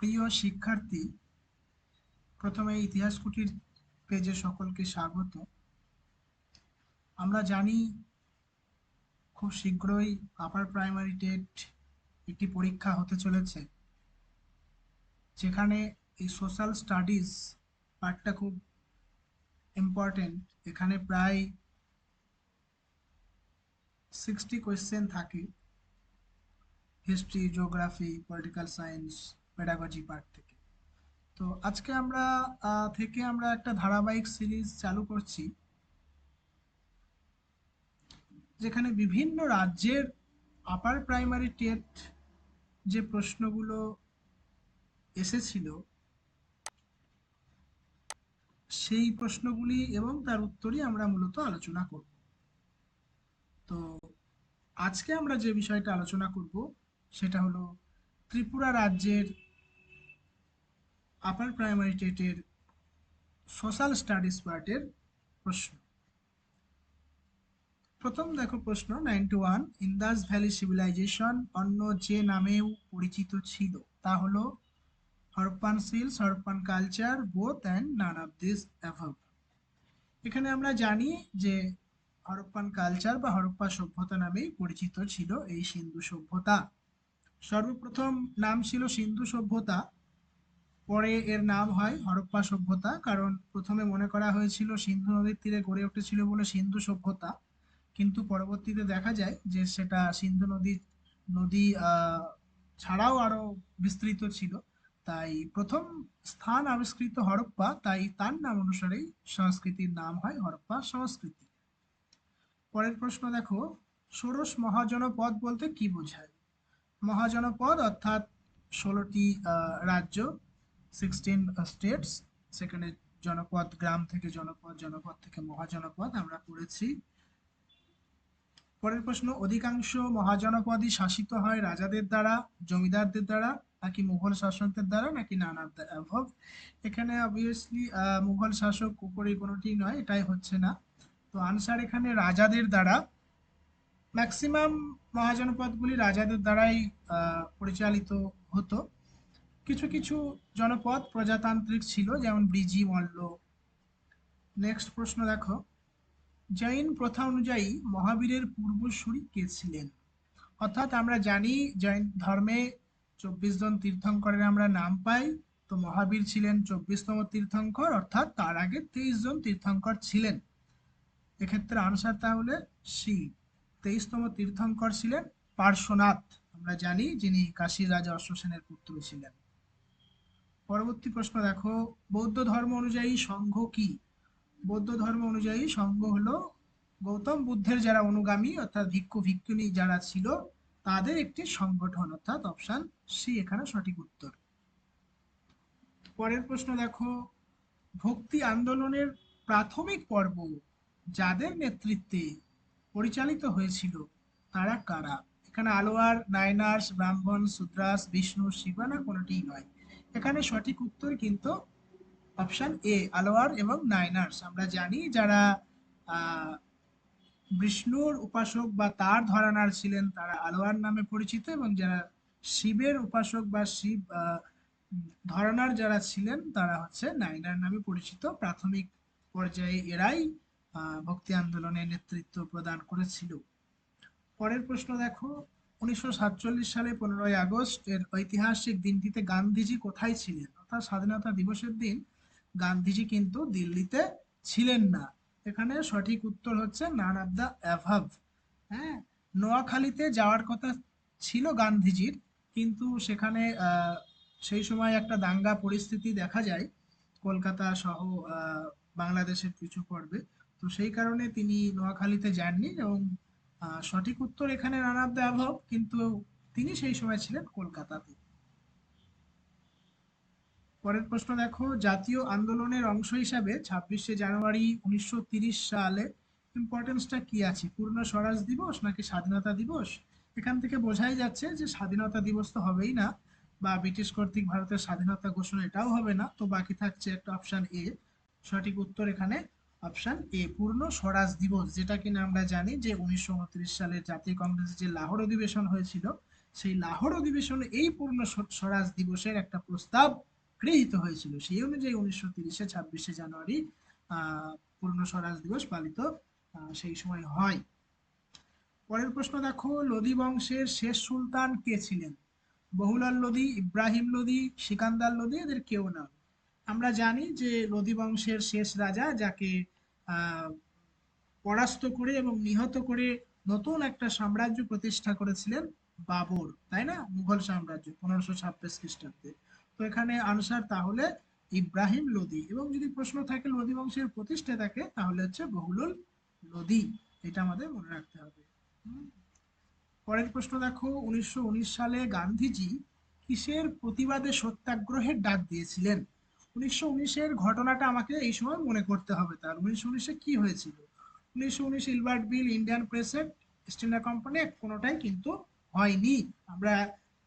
প্রিয় শিক্ষার্থী, প্রথমে ইতিহাস কুটির পেজে সকলকে স্বাগত। আমরা জানি খুব শীঘ্রই আপার প্রাইমারি টেট একটি পরীক্ষা হতে চলেছে, যেখানে এই সোশ্যাল স্টাডিজ পার্টটা খুব ইম্পর্টেন্ট। এখানে প্রায় 60 কোয়েশ্চেন থাকে history, geography, political science, pedagogy part থেকে। তো আজকে আমরা একটা ধারাবাহিক সিরিজ চালু করছি, যেখানে বিভিন্ন রাজ্যের আপার প্রাইমারি টেট যে প্রশ্নগুলো এসেছিল সেই প্রশ্নগুলি এবং তার উত্তরই আমরা মূলত আলোচনা করব। তো আজকে আমরা যে বিষয়টা আলোচনা করব সেটা হলো ত্রিপুরা রাজ্যের আপার প্রাইমারি টেটের সোশ্যাল স্টাডিজ পার্টের প্রশ্ন। প্রথম দেখো প্রশ্ন 91, ইন্দাস ভ্যালি সিভিলাইজেশন অন্য যে নামেও পরিচিত ছিল তা হলো Harappan seals, Harappan culture, both and none of this above. এখানে আমরা জানি যে হরপ্পান কালচার বা হরপ্পা সভ্যতা নামেই পরিচিত ছিল এই সিন্ধু সভ্যতা। সর্বপ্রথম নাম ছিল সিন্ধু সভ্যতা, পরে এর নাম হয় হরপ্পা সভ্যতা, কারণ প্রথমে মনে করা হয়েছিল সিন্ধু নদীর তীরে গড়ে উঠেছিল বলে সিন্ধু সভ্যতা, কিন্তু পরবর্তীতে দেখা যায় যে সেটা সিন্ধু নদী ছাড়াও আরো বিস্তৃত ছিল। তাই প্রথম স্থান আবিষ্কৃত হরপ্পা, তাই তার নাম অনুসারেই সংস্কৃতির নাম হয় হরপ্পা সংস্কৃতি। পরের প্রশ্ন দেখো, ষোড়শ মহাজনপদ বলতে কি বোঝায়? মহাজনপদ অর্থাৎ 16টি রাজ্য, 16 স্টেটস। সেখানে জনপদ, গ্রাম থেকে জনপদ, জনপদ থেকে মহাজনপদ আমরা পড়েছি। পরের প্রশ্ন, অধিকাংশ মহাজনপদই শাসিত হয় রাজাদের দ্বারা, জমিদারদের দ্বারা, নাকি মুঘল শাসকদের দ্বারা, নাকি নান অফ দ্য অ্যাভব? এখানে অবভিয়াসলি মুঘল শাসক উপরে কোনোটি নয়, এটাই হচ্ছে না। তো আনসার এখানে রাজাদের দ্বারা। ম্যাক্সিমাম মহাজনপদগুলি রাজাদের দ্বারাই পরিচালিত হতো। কিছু কিছু জনপদ প্রজাতান্ত্রিক ছিল, যেমন ব্রিজি, মল্ল। নেক্সট প্রশ্ন দেখো, জৈন প্রথা অনুযায়ী মহাবীরের পূর্বসূরি কে ছিলেন? অর্থাৎ আমরা জানি জৈন ধর্মে 24 জন তীর্থঙ্করের আমরা নাম পাই। তো মহাবীর ছিলেন 24তম তীর্থঙ্কর, অর্থাৎ তার আগে 23 জন তীর্থঙ্কর ছিলেন। এক্ষেত্রে আনসার তাহলে সি, 23তম তীর্থঙ্কর ছিলেন পার্শ্বনাথ। আমরা জানি যিনি কাশীর রাজা অশ্বসেনের পুত্র ছিলেন। পরবর্তী প্রশ্ন দেখো, বৌদ্ধ ধর্ম অনুযায়ী সংঘ কি? বৌদ্ধ ধর্ম অনুযায়ী সংঘ হলো গৌতম বুদ্ধের যারা অনুগামী, অর্থাৎ ভিক্ষু ভিক্ষুণী যারা ছিল তাদের একটি সংগঠন, অর্থাৎ অপশন সি এখানে সঠিক উত্তর। পরের প্রশ্ন দেখো, ভক্তি আন্দোলনের প্রাথমিক পর্ব যাদের নেতৃত্বে পরিচালিত হয়েছিল তারা কারা? এখানে আলোয়ার, নায়নার্স, ব্রাহ্মণ, শূদ্রাস, বিষ্ণু, শিবা, না কোনোটিই নয়। এখানে সঠিক উত্তর কিন্তু অপশন এ, আলোয়ার এবং নায়নার্স। আমরা জানি যারা আহ বিষ্ণুর উপাসক বা তার ধরানার ছিলেন তারা আলোয়ার নামে পরিচিত, এবং যারা শিবের উপাসক বা শিব ধরানার যারা ছিলেন তারা হচ্ছে নাইনার নামে পরিচিত। প্রাথমিক পর্যায়ে এরাই ভক্তি আন্দোলনের নেতৃত্ব প্রদান করেছিল। পরের প্রশ্ন দেখো, 1947 সালে 15ই আগস্ট এর ঐতিহাসিক দিনটিতে গান্ধীজি কোথায় ছিলেন? অর্থাৎ স্বাধীনতা দিবসের দিন গান্ধীজি কিন্তু দিল্লিতে ছিলেন না। এখানে সঠিক উত্তর হচ্ছে নান অফ দ্য অ্যাভাব। হ্যাঁ, নোয়াখালীতে যাওয়ার কথা ছিল গান্ধীজির, কিন্তু সেখানে সেই সময় একটা দাঙ্গা পরিস্থিতি দেখা যায় কলকাতা সহ বাংলাদেশের কিছু পর্বে। তো সেই কারণে তিনি নোয়াখালীতে যাননি, এবং সঠিক উত্তর এখানে রান অফ দ্য অ্যাভাব, কিন্তু তিনি সেই সময় ছিলেন কলকাতাতে। পরের প্রশ্ন দেখো, জাতীয় আন্দোলনের অংশ হিসাবে 26শে জানুয়ারি 1930 সালে ইম্পর্টেন্সটা কি আছে? পূর্ণ স্বরাজ দিবস নাকি স্বাধীনতা দিবস? এখান থেকে বোঝাই যাচ্ছে যে স্বাধীনতা দিবস তো হবেই না, বা ব্রিটিশ কর্তৃক ভারতের স্বাধীনতা ঘোষণা এটাও হবে না। তো বাকি থাকছে একটা অপশন এ। সঠিক উত্তর এখানে অপশন এ, পূর্ণ স্বরাজ দিবস, যেটা কিনা আমরা জানি যে 1929 সালে জাতীয় কংগ্রেসের যে লাহোর অধিবেশন হয়েছিল সেই লাহোর অধিবেশনে এই পূর্ণ স্বরাজ দিবসের একটা প্রস্তাব গৃহীত হয়েছিল। সেই অনুযায়ী 1930-এ 26শে জানুয়ারি পূর্ণ স্বরাজ দিবস পালিত সেই সময় হয়। পরের প্রশ্ন দেখো, লোদি বংশের শেষ সুলতান কে ছিলেন? বহুলাল লোদি, ইব্রাহিম লোদি, সিকান্দার লোদি, এদের কেউ না। আমরা জানি যে লোদি বংশের শেষ রাজা, যাকে আহ পরাস্ত করে এবং নিহত করে নতুন একটা সাম্রাজ্য প্রতিষ্ঠা করেছিলেন বাবর, তাই না? মুঘল সাম্রাজ্য 1526 খ্রিস্টাব্দে। তো এখানে আনসার তাহলে ইব্রাহিম লোদি। এবং যদি প্রশ্ন থাকে লোদি বংশের প্রতিষ্ঠাতাকে, তাহলে হচ্ছে বহুলুল লোদি। এটা আমাদের মনে রাখতে হবে। পরের প্রশ্ন দেখো, 1919 সালে গান্ধীজি কিসের প্রতিবাদে সত্যাগ্রহের ডাক দিয়েছিলেন? 1919-এর ঘটনাটা আমাকে এই সময় মনে করতে হবে। তার 1919-এ কি হয়েছিল? 1919 ইলবার্ট বিল, Indian present, east India company কোনোটাই কিন্তু হয়নি। আমরা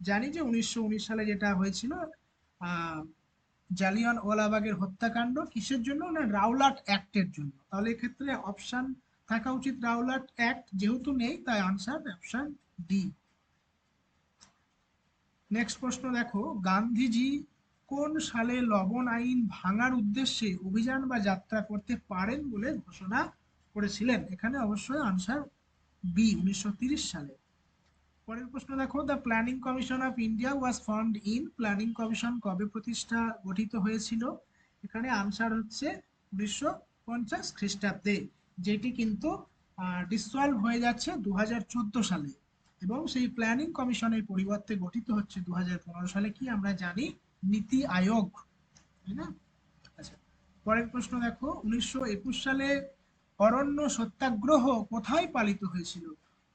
জানি যে 1919 সালে যেটা হয়েছিল, আহ জালিয়ান ওয়ালাবাগের হত্যাকাণ্ড, কিসের জন্য না রাওলাট অ্যাক্টের জন্য। তাহলে এক্ষেত্রে অপশন থাকা উচিত রাওলাট অ্যাক্ট, যেহেতু নেই তাই আনসার অপশন ডি। নেক্সট প্রশ্ন দেখো, গান্ধীজি কোন সালে লবণ আইন ভাঙার উদ্দেশ্যে অভিযান বা যাত্রা করতে পারেন বলে ঘোষণা করেছিলেন? এখানে অবশ্যই আনসার বি, 1930 সালে। পরের প্রশ্ন দেখো, the planning commission of India was formed in. Planning commission কবে প্রতিষ্ঠা গঠিত হয়েছিল? এখানে আনসার হচ্ছে 1950 খ্রিস্টাব্দে, যেটি কিন্তু ডিসলভ হয়ে যাচ্ছে 2014 সালে। এবং সেই প্ল্যানিং কমিশনের পরিবর্তে গঠিত হচ্ছে 2015 সালে কি আমরা জানি, নীতি আয়োগ, তাই না? আচ্ছা, পরের প্রশ্ন দেখো, 1921 সালে অরণ্য সত্যাগ্রহ কোথায় পালিত হয়েছিল?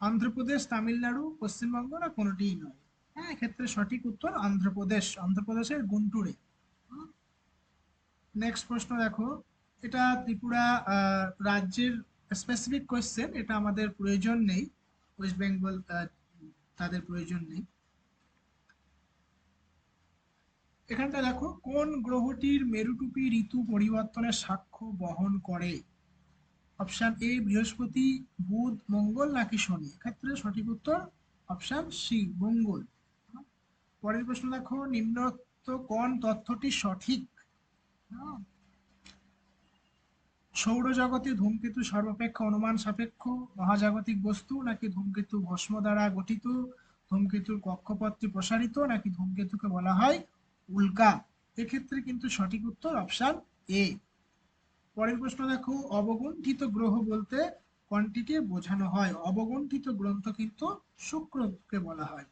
অন্ধ্রপ্রদেশ, তামিলনাড়ু, পশ্চিমবঙ্গ, না কোনোটিই নয়? হ্যাঁ, এক্ষেত্রে সঠিক উত্তর অন্ধ্রপ্রদেশ, অন্ধ্রপ্রদেশের গুন্টুরে। নেক্সট প্রশ্ন দেখো, এটা ত্রিপুরা রাজ্যের স্পেসিফিক কোয়েশ্চেন, এটা আমাদের প্রয়োজন নেই, ওয়েস্ট বেঙ্গল তাদের প্রয়োজন নেই। এখানটা দেখো, কোন গ্রহটির মেরুটুপি ঋতু পরিবর্তনের সাক্ষ্য বহন করে? অপশন এ বৃহস্পতি, বুধ, মঙ্গল, নাকি শনি? এক্ষেত্রে সঠিক উত্তর অপশন সি, মঙ্গল। পরের প্রশ্ন দেখো, নিম্নোক্ত কোন তথ্যটি সঠিক? সৌরজগতে ধূমকেতু সর্বাপেক্ষা অনুমান সাপেক্ষ মহাজাগতিক বস্তু, নাকি ধূমকেতু ভস্ম দ্বারা গঠিত, ধূমকেতুর কক্ষপথটি প্রসারিত, নাকি ধূমকেতুকে বলা হয় উল্কা? এক্ষেত্রে কিন্তু সঠিক উত্তর অপশন এ। পরের প্রশ্ন দেখো, অবগুণ্ঠিত গ্রহ বলতে কোনটিকে বোঝানো হয়? অবগুণ্ঠিত গ্রন্থ কিন্তু শুক্রকে বলা হয়।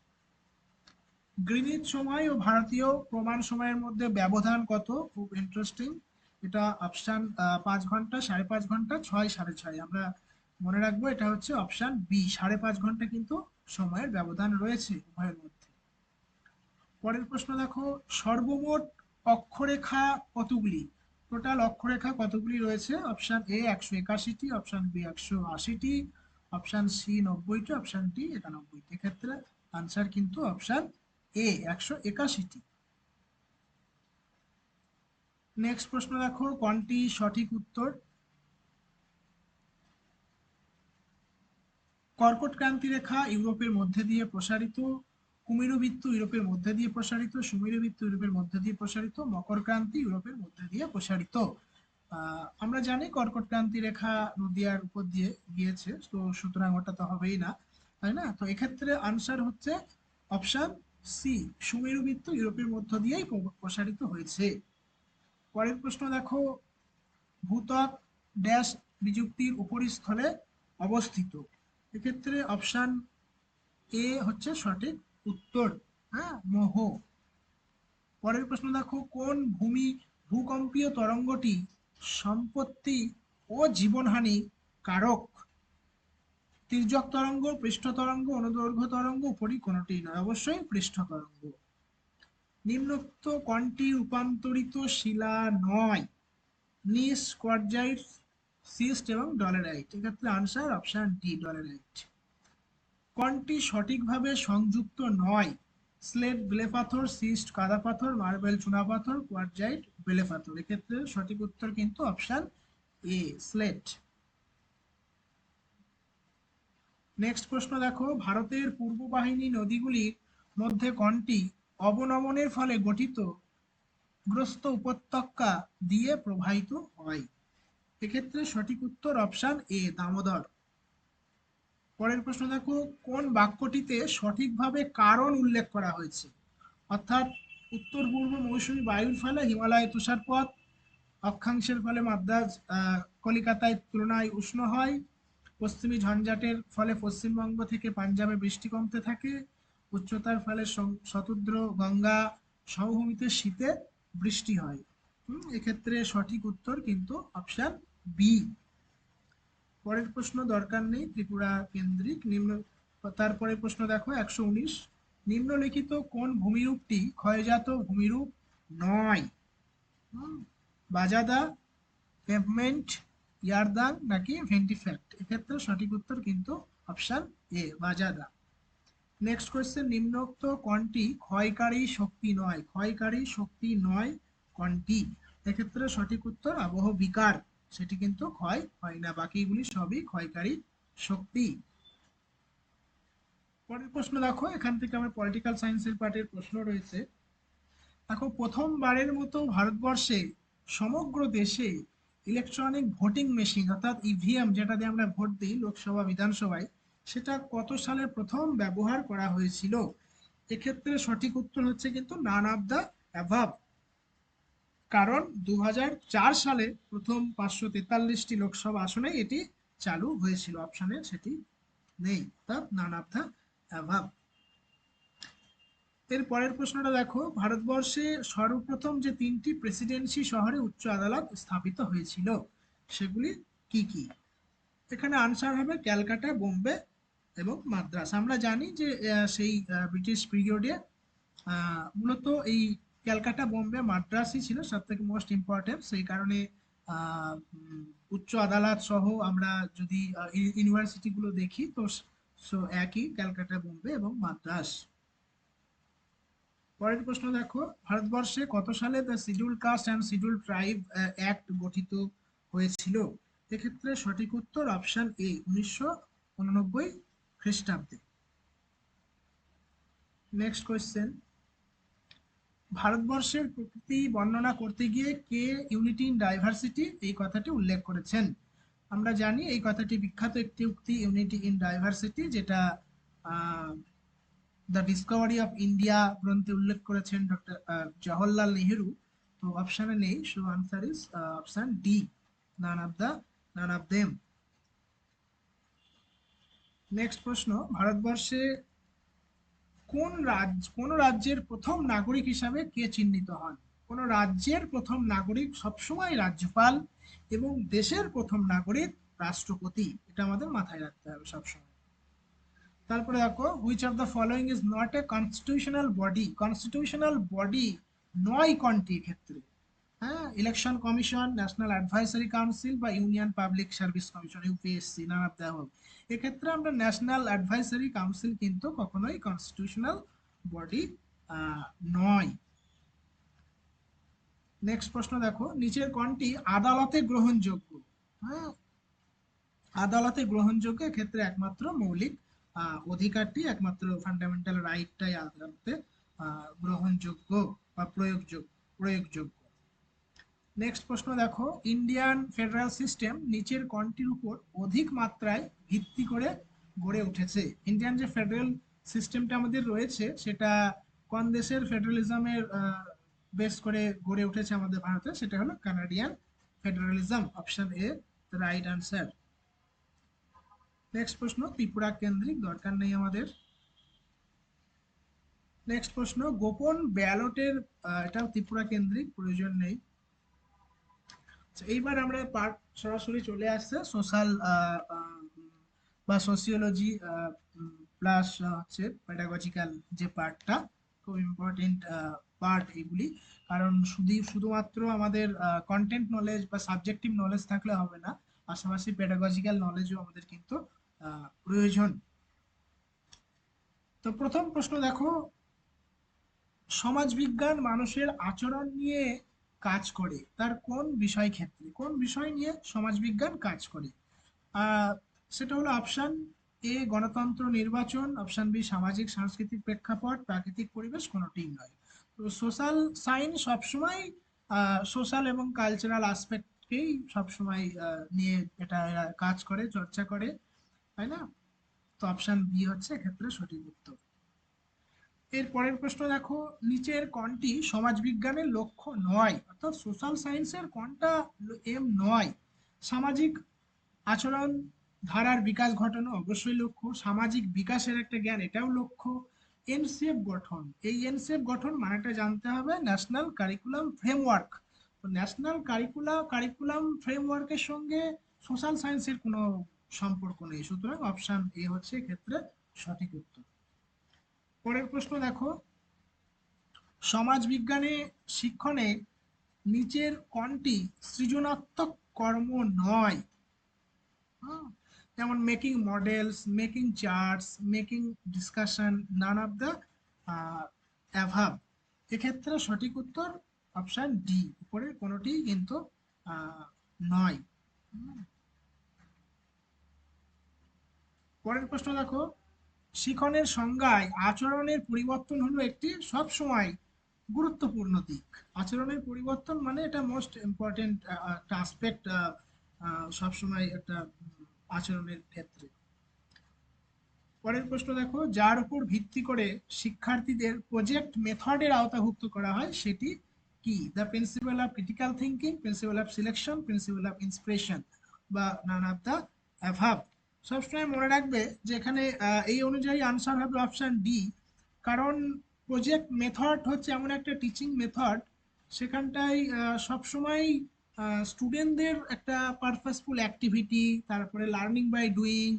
গ্রিনিচ সময় ও ভারতীয় প্রমাণ সময়ের মধ্যে ব্যবধান কত? খুব ইন্টারেস্টিং। এটা অপশন 5 ঘন্টা, 5.5 ঘন্টা, 6, 6.5। আমরা মনে রাখবো এটা হচ্ছে অপশন বি, 5.5 ঘন্টা কিন্তু সময়ের ব্যবধান রয়েছে উভয়ের মধ্যে। পরের প্রশ্ন দেখো, সর্বমোট অক্ষরেখা কতগুলি? টোটাল অক্ষরেখা কতগুলি রয়েছে? অপশন এ 181টি, অপশন বি 180টি, অপশন সি 90টি, অপশন ডি 91টি। এক্ষেত্রে আনসার কিন্তু অপশন এ 181টি। নেক্সট প্রশ্ন দেখো, কোনটি সঠিক উত্তর? কর্কট ক্রান্তি রেখা ইউরোপের মধ্যে দিয়ে প্রসারিত, কুমেরু বৃত্ত ইউরোপের মধ্যে দিয়ে প্রসারিত, সুমেরু বৃত্ত ইউরোপের মধ্যে দিয়ে প্রসারিত, মকর ক্রান্তি ইউরোপের মধ্যে দিয়ে প্রসারিত। আমরা জানি কর্কট ক্রান্তি রেখা নদিয়ার উপর দিয়ে গিয়েছে, তো সুতরাং ওটা তো হবেই না, তাই না? তো এক্ষেত্রে আনসার হচ্ছে অপশন সি, সুমেরু বৃত্ত ইউরোপের মধ্য দিয়েই প্রসারিত হয়েছে। পরের প্রশ্ন দেখো, ভূত্বক ড্যাশ বিযুক্তির উপরিস্থলে অবস্থিত? এক্ষেত্রে অপশন এ হচ্ছে সঠিক উত্তর, হ্যাঁ, মোহ। পরের প্রশ্ন দেখো, কোন ভূকম্পীয় তরঙ্গটি সম্পত্তি ও জীবনহানি কারক? তির্যক তরঙ্গ, পৃষ্ঠ তরঙ্গ, অনুদৈর্ঘ্য তরঙ্গ, উপরি কোনটি নয়? অবশ্যই পৃষ্ঠ তরঙ্গ। নিম্নোক্ত কোনটি রূপান্তরিত শিলা নয়? নিস, কোয়ার্টজাইট, সিস্ট এবং ডলারাইট। এক্ষেত্রে আনসার অপশন ডি, ডলারাইট। কোনটি সঠিকভাবে সংযুক্ত নয়? স্লেট বেলে পাথর, সিস্ট কাদা পাথর, মার্বেল চুনা পাথর, কোয়ার্টজাইট বেলে পাথর। এক্ষেত্রে সঠিক উত্তর কিন্তু অপশন এ, স্লেট। নেক্সট প্রশ্ন দেখো, ভারতের পূর্ব বাহিনী নদীগুলির মধ্যে কোনটি অবনমনের ফলে গঠিত গ্রস্ত উপত্যকা দিয়ে প্রবাহিত হয়? এক্ষেত্রে সঠিক উত্তর অপশন এ, দামোদর। পরের প্রশ্ন দেখো, কোন বাক্যটিতে সঠিকভাবে কারণ উল্লেখ করা হয়েছে? অর্থাৎ উত্তর পূর্ব মৌসুমী বায়ুর ফলে হিমালয়ে তুষারপাত, অক্ষাংশের ফলে মাদ্রাজ কলিকাতায় তুলনায় উষ্ণ হয়, পশ্চিমী ঝঞ্ঝাটের ফলে পশ্চিমবঙ্গ থেকে পাঞ্জাবে বৃষ্টি কমতে থাকে, উচ্চতার ফলে শতদ্র গঙ্গা সমভূমিতে শীতে বৃষ্টি হয়। এক্ষেত্রে সঠিক উত্তর কিন্তু অপশন বি। পরের প্রশ্ন দরকার নেই, ত্রিপুরা কেন্দ্রিক। তারপরে প্রশ্ন দেখো 119, নিম্নলিখিত কোন ভূমিরূপটি ক্ষয়জাত ভূমিরূপ নয়? বাজাদা, পেভমেন্ট, ইয়ারদাং নাকি ভেন্টিফ্যাক্ট? এক্ষেত্রে সঠিক উত্তর কিন্তু অপশন এ, বাজাদা। নেক্সট কোয়েশ্চেন, নিম্নোক্ত কোনটি ক্ষয়কারী শক্তি নয়? ক্ষয়কারী শক্তি নয় কোনটি? এক্ষেত্রে সঠিক উত্তর আবহ বিকার, সেটি কিন্তু ক্ষয় হয় না, বাকিগুলি সবই ক্ষয়কারী শক্তি। পরের প্রশ্ন দেখো, এখান থেকে আমার পলিটিক্যাল সায়েন্সের পার্টের প্রশ্ন রয়েছে। দেখো, প্রথমবারের মতো ভারতবর্ষে সমগ্র দেশে ইলেকট্রনিক ভোটিং মেশিন অর্থাৎ ইভিএম, যেটা দিয়ে আমরা ভোট দিই লোকসভা বিধানসভায়, সেটা কত সালে প্রথম ব্যবহার করা হয়েছিল? এক্ষেত্রে সঠিক উত্তর হচ্ছে কিন্তু নান অফ দ্য অ্যাভাব। কারণ 2004 সালে প্রথম 543টি লোকসভা আসনে এটি চালু হয়েছিল। অপশনে সেটি নেই, অর্থাৎ নান অফ দ্য অ্যাভাব। এর পরের প্রশ্নটা দেখো, ভারতবর্ষে সর্বপ্রথম যে 3টি প্রেসিডেন্সি শহরে উচ্চ আদালত স্থাপিত হয়েছিল সেগুলি কি কি? এখানে আনসার হবে ক্যালকাটা, বোম্বে এবং মাদ্রাস। আমরা জানি যে সেই ব্রিটিশ পিরিয়ডে মূলত এই ক্যালকাটা, বোম্বে, মাদ্রাসই ছিল সব থেকে মোস্ট ইম্পর্টেন্ট। সেই কারণে উচ্চ আদালত সহ আমরা যদি ইউনিভার্সিটি গুলো দেখি তো একই, ক্যালকাটা, বোম্বে এবং মাদ্রাস। পরের প্রশ্ন দেখো, ভারতবর্ষে কত সালে the schedule caste and schedule tribe act গঠিত হয়েছিল? এক্ষেত্রে সঠিক উত্তর অপশন এ, 1989 খ্রিস্টাব্দে। নেক্সট কোয়েশ্চেন, ভারতবর্ষের প্রকৃতি বর্ণনা করতে গিয়ে কে ইউনিটি ইন ডাইভার্সিটি এই কথাটি উল্লেখ করেছেন? আমরা জানি এই কথাটি বিখ্যাত একটি উক্তি, ইউনিটি ইন ডাইভার্সিটি, যেটা দ্য ডিসকভারি অফ ইন্ডিয়া গ্রন্থে উল্লেখ করেছেন ডক্টর জওহরলাল নেহেরু। তো অপশনে নেই, so answer is option D, none of them. Next প্রশ্ন, ভারতবর্ষে কোন রাজ্যের প্রথম নাগরিক হিসাবে কে চিহ্নিত হন? কোন রাজ্যের প্রথম নাগরিক সবসময় রাজ্যপাল এবং দেশের প্রথম নাগরিক রাষ্ট্রপতি, এটা আমাদের মাথায় রাখতে হবে সবসময়। তারপরে দেখো, which of the following is not a constitutional body? Constitutional body নয় কোনটি ক্ষেত্রে? হ্যাঁ, election commission, national advisory council বা union public service commission, UPSC, none of the above. এক্ষেত্রে আমরা ন্যাশনাল অ্যাডভাইসারি কাউন্সিল কিন্তু কখনোই কনস্টিটিউশনাল বডি নয়। নেক্সট প্রশ্ন দেখো, নিচের কোনটি আদালতে গ্রহণযোগ্য? হ্যাঁ, আদালতে গ্রহণযোগ্য ক্ষেত্রে একমাত্র মৌলিক অধিকারটি, একমাত্র ফান্ডামেন্টাল রাইটটাই আদালতে গ্রহণযোগ্য বা প্রয়োগযোগ্য। নেক্সট প্রশ্ন দেখো, ইন্ডিয়ান ফেডারেল সিস্টেম নিচের কোনটির উপর অধিক মাত্রায় ভিত্তি করে গড়ে উঠেছে? ইন্ডিয়ান যে ফেডারেল সিস্টেমটা আমাদের রয়েছে সেটা কোন দেশের ফেডারেলিজমের বেস করে গড়ে উঠেছে আমাদের ভারতে? সেটা হলো Canadian federalism. Option A right answer. Next প্রশ্ন ত্রিপুরা কেন্দ্রিক, দরকার নেই আমাদের। নেক্সট প্রশ্ন, গোপন ব্যালটের, এটাও ত্রিপুরা কেন্দ্রিক, প্রয়োজন নেই। এইবার আমরা পার্ট সরাসরি চলে আসছে সোশ্যাল বা সোসিওলজি প্লাস হচ্ছে পেডাগজিক্যাল যে পার্টটা, খুব ইম্পর্টেন্ট পার্ট এগুলি। কারণ শুধুমাত্র আমাদের কন্টেন্ট নলেজ বা সাবজেক্টিভ নলেজ থাকলে হবে না, পাশাপাশি পেডাগজিক্যাল নলেজও আমাদের কিন্তু প্রয়োজন। তো প্রথম প্রশ্ন দেখো, সমাজবিজ্ঞান মানুষের আচরণ নিয়ে কাজ করে, তার কোন বিষয় ক্ষেত্রে, কোন বিষয় নিয়ে সমাজবিজ্ঞান কাজ করে? সেটা হলো অপশন এ গণতন্ত্র নির্বাচন, অপশন বি সামাজিক সাংস্কৃতিক প্রেক্ষাপট, প্রাকৃতিক পরিবেশ, কোনোটিই নয়। তো সোশ্যাল সায়েন্স সবসময় সোশ্যাল এবং কালচারাল আসপেক্টকেই সবসময় নিয়ে এটা এরা কাজ করে, চর্চা করে, তাই না? তো অপশন বি হচ্ছে এক্ষেত্রে সঠিক উত্তর। এর পরের প্রশ্ন দেখো, নিচের কোনটি সমাজবিজ্ঞানের লক্ষ্য নয়, অর্থাৎ সোশ্যাল সায়েন্সের কোনটা এম নয়? সামাজিক আচরণ ধারার বিকাশ ঘটানো অবশ্যই লক্ষ্য, সামাজিক বিকাশের একটা জ্ঞান এটাও লক্ষ্য, এনসেপ গঠন, এই এনসেপ গঠন মানেটা জানতে হবে ন্যাশনাল কারিকুলাম ফ্রেমওয়ার্ক। তো ন্যাশনাল কারিকুলাম ফ্রেমওয়ার্কের সঙ্গে সোশ্যাল সায়েন্সের কোনো সম্পর্ক নেই, সুতরাং অপশন এ হচ্ছে ক্ষেত্রে সঠিক উত্তর। পরের প্রশ্ন দেখো, সমাজবিজ্ঞানে শিক্ষণে নিচের কোনটি সৃজনাত্মক কর্ম নয়? হুম, যেমন making models, making charts, making discussion, none of the above. এক্ষেত্রে সঠিক উত্তর অপশন ডি, উপরের কোনোটি কিন্তু আহ, নয়। হুম, পরের প্রশ্ন দেখো, শিখনের সংজ্ঞায় আচরণের পরিবর্তন হলো একটি সবসময় গুরুত্বপূর্ণ দিক। আচরণের পরিবর্তন মানে এটা মোস্ট ইম্পর্টেন্ট একটা আসপেক্ট সবসময় একটা আচরণের ক্ষেত্রে। পরের প্রশ্ন দেখো, যার উপর ভিত্তি করে শিক্ষার্থীদের প্রজেক্ট মেথডের আওতাভুক্ত করা হয় সেটি কি? The principal of critical thinking, principal of selection, principal of inspiration, বা নান অফ দ্য অ্যাভাব। সবসময় মনে রাখবে যে এখানে এই অনুযায়ী আনসার হবে অপশন ডি। কারণ প্রজেক্ট মেথড হচ্ছে এমন একটা টিচিং মেথড, সেখানটায় সবসময় স্টুডেন্টদের একটা পারপাসফুল অ্যাক্টিভিটি, তারপরে লার্নিং বাই ডুইং,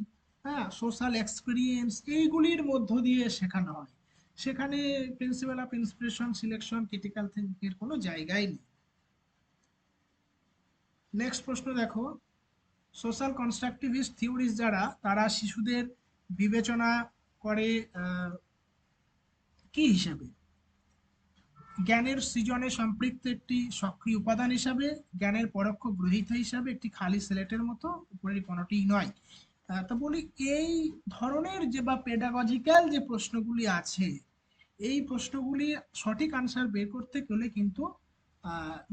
হ্যাঁ, সোশ্যাল এক্সপিরিয়েন্স, এইগুলির মধ্য দিয়ে শেখানো হয়। সেখানে principal of inspiration, selection, critical thinking এর কোনো জায়গাই নেই। নেক্সট প্রশ্ন দেখো, সোশ্যাল কনস্ট্রাকটিভিস্ট থিওরিজ যারা, তারা শিশুদের বিবেচনা করে কি হিসেবে? জ্ঞানের সৃজনে সম্পৃক্ত একটি সক্রিয় উপাদান হিসাবে, জ্ঞানের পরোক্ষ গ্রহীতা হিসাবে, একটি খালি স্লেটের মতো, উপরের কোনোটিই নয়। তো বলি, এই ধরনের যে বা পেডাগজিক্যাল যে প্রশ্নগুলি আছে, এই প্রশ্নগুলি সঠিক আনসার বের করতে গেলে কিন্তু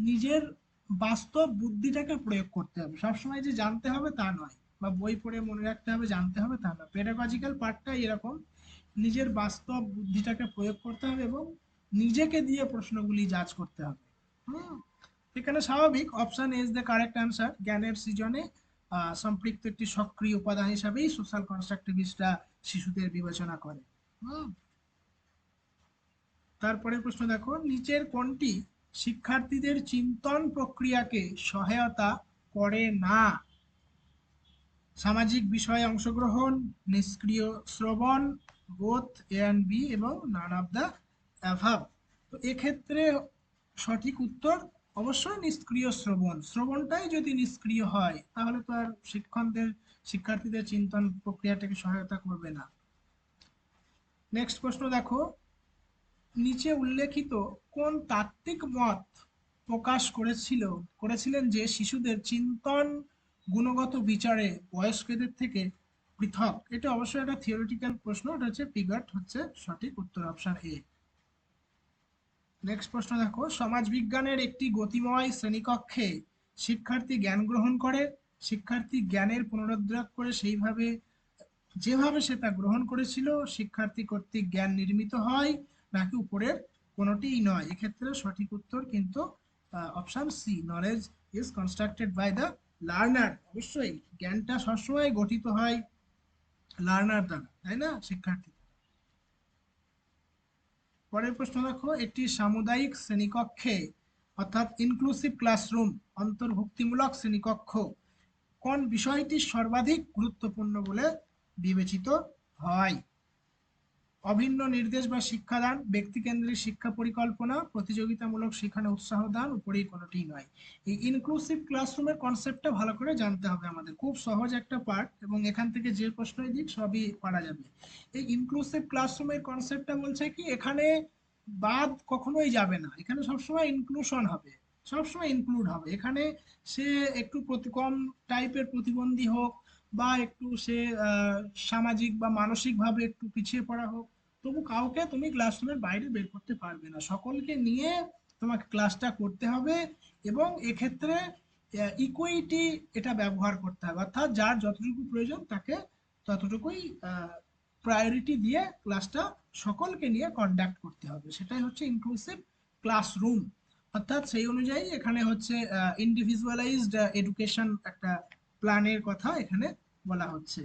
নিজের বাস্তব বুদ্ধিটাকে প্রয়োগ করতে হবে, সবসময় যে জানতে হবে তা নয়, বা বই পড়ে মনে রাখতে হবে জানতে হবে তা নয়। পেডাগজিক্যাল পার্টটাই এরকম, নিজের বাস্তব বুদ্ধিটাকে প্রয়োগ করতে হবে এবং নিজেকে দিয়ে প্রশ্নগুলি জাজ করতে হবে। হুম, এখানে স্বাভাবিক option is the correct answer. জ্ঞানের সৃজনে সম্পৃক্ত একটি সক্রিয় উপাদান হিসাবেই সোশ্যাল কনস্ট্রাকটিভিস্টরা শিশুদের বিবেচনা করে। হুম, তারপরে প্রশ্ন দেখো, নিচের কোনটি শিক্ষার্থীদের চিন্তন প্রক্রিয়াকে সহায়তা করে না? সামাজিক বিষয়ে অংশগ্রহণ, নিষ্ক্রিয় শ্রবণ, বোথ এ অ্যান্ড বি, এবং নান অফ দ্য অ্যাভাব। তো এক্ষেত্রে সঠিক উত্তর অবশ্যই নিষ্ক্রিয় শ্রবণ। শ্রবণটাই যদি নিষ্ক্রিয় হয় তাহলে তো আর শিক্ষার্থীদের চিন্তন প্রক্রিয়াটাকে সহায়তা করবে না। নেক্সট প্রশ্ন দেখো, নিচে উল্লেখিত কোন তাত্ত্বিক মত প্রকাশ করেছিলেন যে শিশুদের চিন্তন গুণগত বিচারে বয়স্কদের থেকে পৃথক? এটা অবশ্যই একটা থিওরিটিক্যাল প্রশ্ন, এটা হচ্ছে পিগট হচ্ছে সঠিক উত্তর, অপশন এ। নেক্সট প্রশ্ন দেখো, সমাজবিজ্ঞানের একটি গতিময় শ্রেণীকক্ষে শিক্ষার্থী জ্ঞান গ্রহণ করে, শিক্ষার্থী জ্ঞানের পুনরুদ্ধার করে সেইভাবে যেভাবে সে তা গ্রহণ করেছিল শিক্ষার্থী কর্তৃক জ্ঞান নির্মিত হয়, নাকি উপরের কোনোটিই নয়? এক্ষেত্রে সঠিক উত্তর কিন্তু option C, knowledge is constructed by the learner. অবশ্যই জ্ঞানটা সবসময় গঠিত হয় লার্নার দ্বারা, তাই না, শিক্ষার্থী। পরের প্রশ্ন দেখো, একটি সামুদায়িক শ্রেণীকক্ষে অর্থাৎ ইনক্লুসিভ ক্লাসরুম, অন্তর্ভুক্তিমূলক শ্রেণীকক্ষ, কোন বিষয়টি সর্বাধিক গুরুত্বপূর্ণ বলে বিবেচিত হয়? অভিন্ন নির্দেশ বা শিক্ষাদান, ব্যক্তিকেন্দ্রিক শিক্ষা পরিকল্পনা, প্রতিযোগিতামূলক শিক্ষানে উৎসাহ দান, উপরেই কোনোটি নয়। এই ইনক্লুসিভ ক্লাসরুমের কনসেপ্টটা ভালো করে জানতে হবে আমাদের, খুব সহজ একটা পার্ট এবং এখান থেকে যে প্রশ্নই দিক সবই পারা যাবে। এই ইনক্লুসিভ ক্লাসরুমের কনসেপ্টটা বলছে কি, এখানে বাদ কখনোই যাবে না, এখানে সবসময় ইনক্লুশন হবে, সবসময় ইনক্লুড হবে। এখানে সে একটু কম টাইপের প্রতিবন্ধী হোক বা একটু সে সামাজিক বা মানসিকভাবে একটু পিছিয়ে পড়া হোক, তবু কাউকে তুমি ক্লাসরুমের বাইরে বের করতে পারবে না, সকলকে নিয়ে তোমাকে ক্লাসটা করতে হবে। এবং এক্ষেত্রে ইকুইটি এটা ব্যবহার করতে হবে, অর্থাৎ যার যতটুকু প্রয়োজন তাকে ততটুকুই প্রায়োরিটি দিয়ে ক্লাসটা সকলকে নিয়ে কন্ডাক্ট করতে হবে, সেটাই হচ্ছে ইনক্লুসিভ ক্লাসরুম। অর্থাৎ সেই অনুযায়ী এখানে হচ্ছে ইন্ডিভিজুয়ালাইজড এডুকেশন একটা প্ল্যানের কথা এখানে বলা হচ্ছে।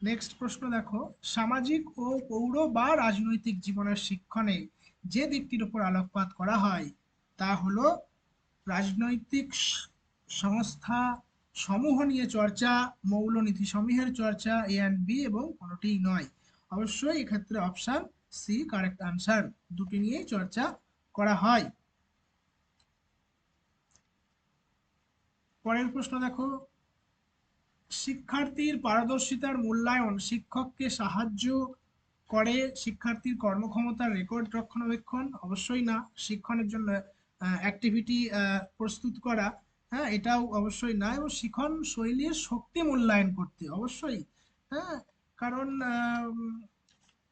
নেক্সট প্রশ্ন দেখো, সামাজিক ও পৌর বা রাজনৈতিক জীবনের শিক্ষণে যে দিকটির উপর আলোকপাত করা হয় তা হলো রাজনৈতিক সংস্থা সমূহ নিয়ে চর্চা, মৌলনীতি সমূহের চর্চা, এ অ্যান্ড বি এবং কোনোটিই নয়। অবশ্যই এক্ষেত্রে অপশন সি কারেক্ট আনসার, দুটি নিয়েই চর্চা করা হয়। পরের প্রশ্ন দেখো, শিক্ষার্থীর পারদর্শিতার মূল্যায়ন শিক্ষককে সাহায্য করে শিক্ষার্থীর কর্মক্ষমতার রেকর্ড রক্ষণাবেক্ষণ? অবশ্যই না। শিক্ষণের জন্য অ্যাক্টিভিটি প্রস্তুত করা, হ্যাঁ, এটাও অবশ্যই না। এবং শিখন শৈলীর শক্তি মূল্যায়ন করতে অবশ্যই, হ্যাঁ, কারণ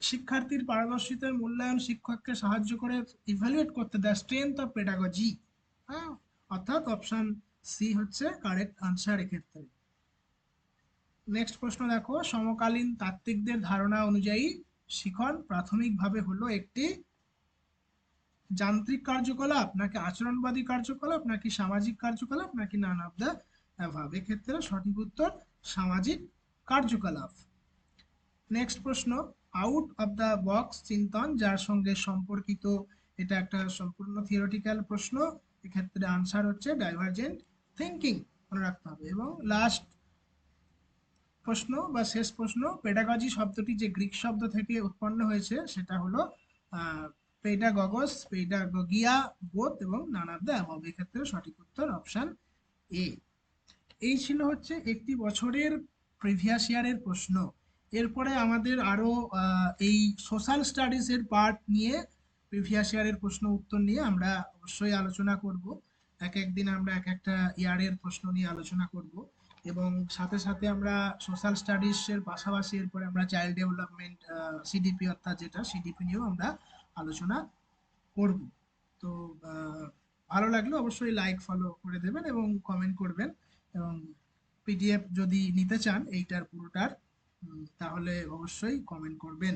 শিক্ষার্থীর পারদর্শিতার মূল্যায়ন শিক্ষককে সাহায্য করে ইভ্যালুয়েট করতে, দ্য স্ট্রেংথ অফ পেডাগজি, হ্যাঁ, অর্থাৎ অপশন সি হচ্ছে কারেক্ট আনসার এক্ষেত্রে। নেক্সট প্রশ্ন দেখো, সমকালীন তাত্ত্বিকদের ধারণা অনুযায়ী শিখন প্রাথমিকভাবে হলো একটি যান্ত্রিক কার্যকলাপ, নাকি আচরণবাদী কার্যকলাপ, নাকি সামাজিক কার্যকলাপ, নাকি নান অফ দ্য অ্যাভাব? এক্ষেত্রে সঠিক উত্তর সামাজিক কার্যকলাপ। নেক্সট প্রশ্ন, আউট অফ দ্য বক্স চিন্তন যার সঙ্গে সম্পর্কিত, এটা একটা সম্পূর্ণ থিওরিটিক্যাল প্রশ্ন, এক্ষেত্রে আনসার হচ্ছে ডাইভারজেন্ট থিঙ্কিং, মনে রাখতে হবে। এবং লাস্ট প্রশ্ন বা শেষ প্রশ্ন, পেডাগজি শব্দটি যে গ্রিক শব্দ থেকে উৎপন্ন হয়েছে সেটা হলো পেডাগগস, পেডাগগিয়া, বোথ এবং নান অফ দ্য অ্যাবভ। এক্ষেত্রে সঠিক উত্তর অপশন এ। এই ছিল হচ্ছে একটি বছরের প্রিভিয়াস ইয়ারের প্রশ্ন। এরপরে আমাদের আরো এই সোশ্যাল স্টাডিজ এর পার্ট নিয়ে, প্রিভিয়াস ইয়ারের প্রশ্ন উত্তর নিয়ে আমরা অবশ্যই আলোচনা করব। এক একদিন আমরা এক একটা ইয়ারের প্রশ্ন নিয়ে আলোচনা করব, এবং সাথে সাথে আমরা সোশ্যাল স্টাডিজ এর পাশাপাশি এরপরে আমরা চাইল্ড ডেভেলপমেন্ট, সিডিপি অর্থাৎ যেটা সিডিপি নিয়েও আমরা আলোচনা করব। তো আহ, ভালো লাগলে অবশ্যই লাইক ফলো করে দেবেন এবং কমেন্ট করবেন। এবং পিডিএফ যদি নিতে চান এইটার পুরোটার, তাহলে অবশ্যই কমেন্ট করবেন।